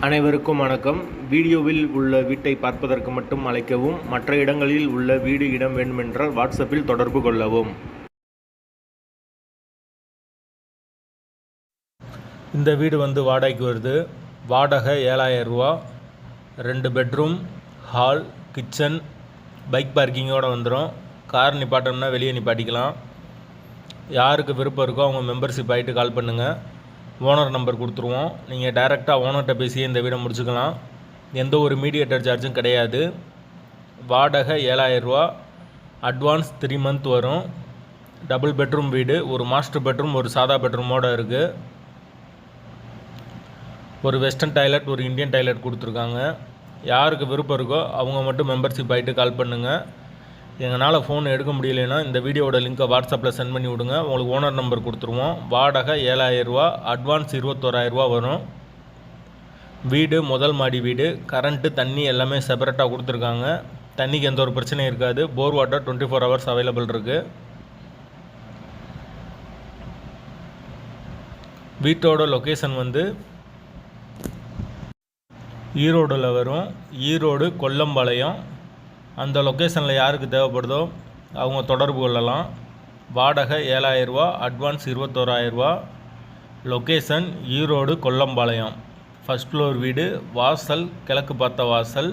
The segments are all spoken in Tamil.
அனைவருக்கும் வணக்கம். வீடியோவில் உள்ள வீட்டை பார்ப்பதற்கு மட்டும் அழைக்கவும். மற்ற இடங்களில் உள்ள வீடு இடம் வேண்டுமென்றால் வாட்ஸ்அப்பில் தொடர்பு கொள்ளவும். இந்த வீடு வாடகைக்கு வருது. வாடகை 7000 ரூபா. 2 பெட்ரூம், ஹால், கிச்சன், பைக் பார்க்கிங்கோடு வந்துடும். கார் நிப்பாட்டோம்னா வெளியே நிப்பாட்டிக்கலாம். யாருக்கு விருப்பம் இருக்கோ அவங்க மெம்பர்ஷிப் ஆகிட்டு கால் பண்ணுங்கள். ஓனர் நம்பர் கொடுத்துருவோம். நீங்கள் டைரெக்டாக ஓனர்கிட்ட பேசியே இந்த வீடை முடிச்சுக்கலாம். எந்த ஒரு மீடியேட்டர் சார்ஜும் கிடையாது. வாடகை 7000 ரூபா. அட்வான்ஸ் 3 மந்த் வரும். டபுள் பெட்ரூம் வீடு. ஒரு மாஸ்டர் பெட்ரூம், ஒரு சாதா பெட்ரூமோடு இருக்குது. ஒரு வெஸ்டர்ன் டாய்லெட், ஒரு இந்தியன் டாய்லெட் கொடுத்துருக்காங்க. யாருக்கு விருப்பம் இருக்கோ அவங்க மட்டும் மெம்பர்ஷிப் ஆகிட்டு கால் பண்ணுங்கள். எங்களால் ஃபோன் எடுக்க முடியலைன்னா இந்த வீடியோட லிங்க்கை வாட்ஸ்அப்பில் சென்ட் பண்ணி விடுங்க. உங்களுக்கு ஓனர் நம்பர் கொடுத்துருவோம். வாடகை 7000 ரூபா. அட்வான்ஸ் 21000 ரூபா வரும். வீடு முதல் மாடி வீடு. கரண்ட்டு, தண்ணி எல்லாமே செப்பரேட்டாக கொடுத்துருக்காங்க. தண்ணிக்கு எந்த ஒரு பிரச்சனையும் இருக்காது. போர் வாட்டர் 24 ஹவர்ஸ் அவைலபிள் இருக்குது. வீட்டோட லொக்கேஷன் ஈரோடில் வரும். ஈரோடு கொல்லம்பாளையம். அந்த லொக்கேஷனில் யாருக்கு தேவைப்படுதோ அவங்க தொடர்பு கொள்ளலாம். வாடகை 7000 ரூபா. அட்வான்ஸ் 21000 ரூபா. Location Erode Kollampalayam. First floor வீடு. வாசல் கிழக்கு பார்த்த வாசல்.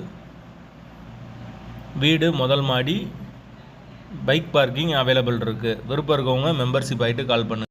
வீடு முதல் மாடி. பைக் பார்க்கிங் அவைலபிள் இருக்குது. விருப்பம் இருக்கவங்க மெம்பர்ஷிப் ஆகிட்டு கால் பண்ணுங்கள்.